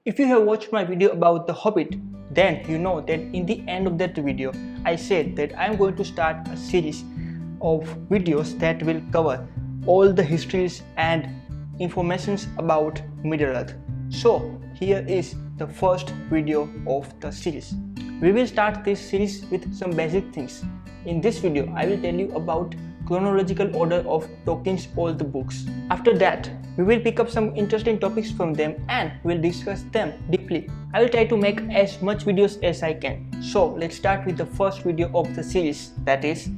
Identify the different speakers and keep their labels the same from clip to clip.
Speaker 1: If you have watched my video about The Hobbit, then you know that in the end of that video, I said that I am going to start a series of videos that will cover all the histories and informations about Middle-earth. So here is the first video of the series. We will start this series with some basic things. In this video, I will tell you about chronological order of Tolkien's all the books. After that, we will pick up some interesting topics from them and we'll discuss them deeply. I will try to make as much videos as I can. So let's start with the first video of the series, that is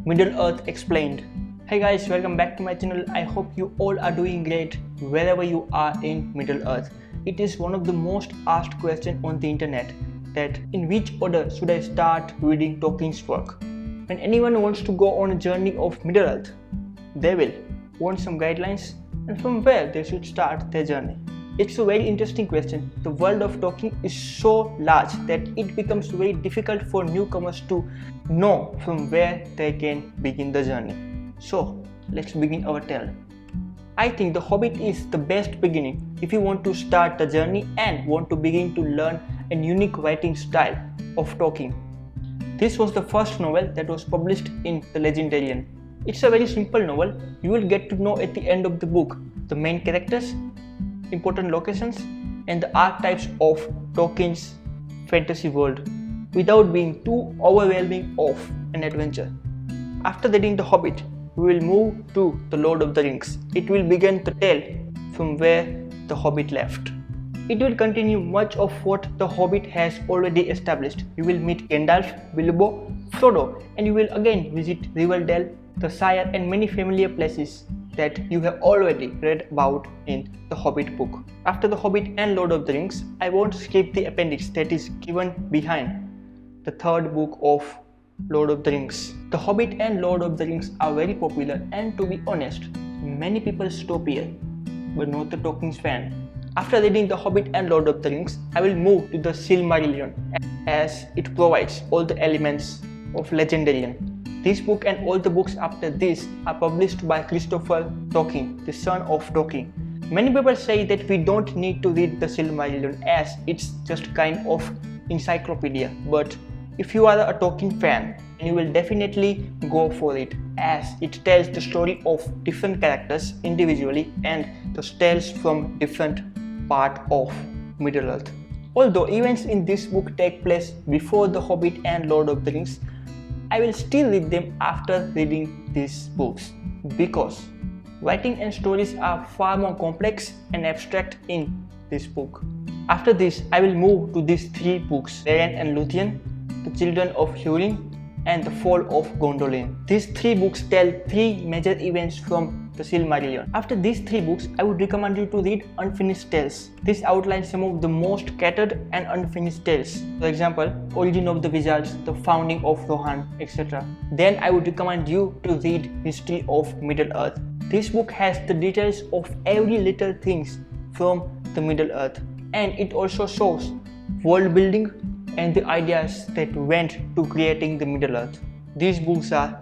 Speaker 1: Middle-earth Explained. Hey guys, welcome back to my channel. I hope you all are doing great wherever you are in Middle-earth. It is one of the most asked questions on the internet, that in which order should I start reading Tolkien's work? When anyone wants to go on a journey of Middle-earth, they will want some guidelines and from where they should start their journey. It's a very interesting question. The world of Tolkien is so large that it becomes very difficult for newcomers to know from where they can begin the journey. So let's begin our tale. I think The Hobbit is the best beginning if you want to start the journey and want to begin to learn a unique writing style of Tolkien. This was the first novel that was published in The Legendarian. It's a very simple novel. You will get to know at the end of the book the main characters, important locations, and the archetypes of Tolkien's fantasy world without being too overwhelming of an adventure. After reading The Hobbit, we will move to The Lord of the Rings. It will begin the tale from where The Hobbit left. It will continue much of what The Hobbit has already established. You will meet Gandalf, Bilbo, Frodo, and you will again visit Rivendell, the Shire, and many familiar places that you have already read about in The Hobbit book. After The Hobbit and Lord of the Rings, I won't skip the appendix that is given behind the third book of Lord of the Rings. The Hobbit and Lord of the Rings are very popular, and to be honest, many people stop here, but not the Tolkien's fan. After reading The Hobbit and Lord of the Rings, I will move to the Silmarillion, as it provides all the elements of Legendarian. This book and all the books after this are published by Christopher Tolkien, the son of Tolkien. Many people say that we don't need to read the Silmarillion as it's just kind of encyclopedia, but if you are a Tolkien fan, you will definitely go for it, as it tells the story of different characters individually and the tales from different part of Middle-earth. Although events in this book take place before The Hobbit and Lord of the Rings, I will still read them after reading these books, because writing and stories are far more complex and abstract in this book. After this, I will move to these three books, Beren and Luthien, The Children of Húrin, and The Fall of Gondolin. These three books tell three major events from the Silmarillion. After these three books, I would recommend you to read Unfinished Tales. This outlines some of the most scattered and unfinished tales. For example, Origin of the Wizards, the founding of Rohan, etc. Then I would recommend you to read History of Middle-earth. This book has the details of every little things from the Middle-earth, and it also shows world building and the ideas that went to creating the Middle-earth. These books are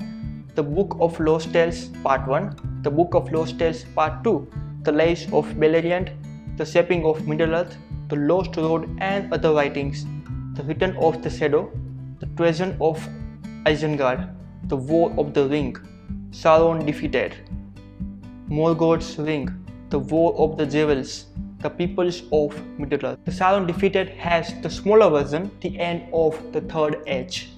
Speaker 1: The Book of Lost Tales Part 1, The Book of Lost Tales Part 2, The Lays of Beleriand, The Shaping of Middle-earth, The Lost Road and Other Writings, The Return of the Shadow, The Treason of Isengard, The War of the Ring, Sauron Defeated, Morgoth's Ring, The War of the Jewels, The Peoples of Middle-earth. The Sauron Defeated has the smaller version, The End of the Third Age.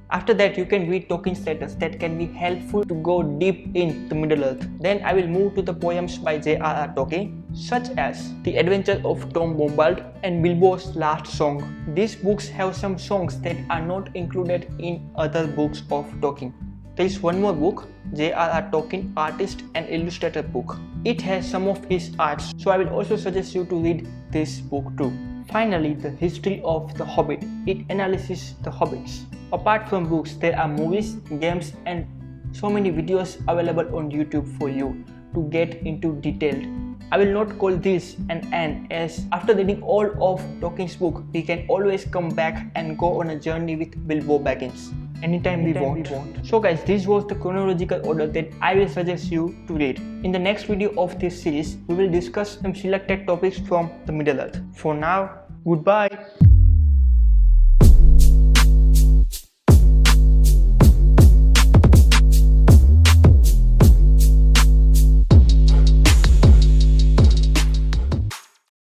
Speaker 1: After that, you can read Tolkien's letters that can be helpful to go deep in the Middle-earth. Then I will move to the poems by J.R.R. Tolkien, such as The Adventure of Tom Bombadil and Bilbo's Last Song. These books have some songs that are not included in other books of Tolkien. There is one more book, J.R.R. Tolkien Artist and Illustrator book. It has some of his arts, so I will also suggest you to read this book too. Finally, the History of the Hobbit. It analyzes the Hobbits. Apart from books, there are movies, games, and so many videos available on YouTube for you to get into detail. I will not call this an end, as after reading all of Tolkien's book, we can always come back and go on a journey with Bilbo Baggins. anytime we want. So guys, this was the chronological order that I will suggest you to read. In the next video of this series, we will discuss some selected topics from the Middle Earth. For now, goodbye.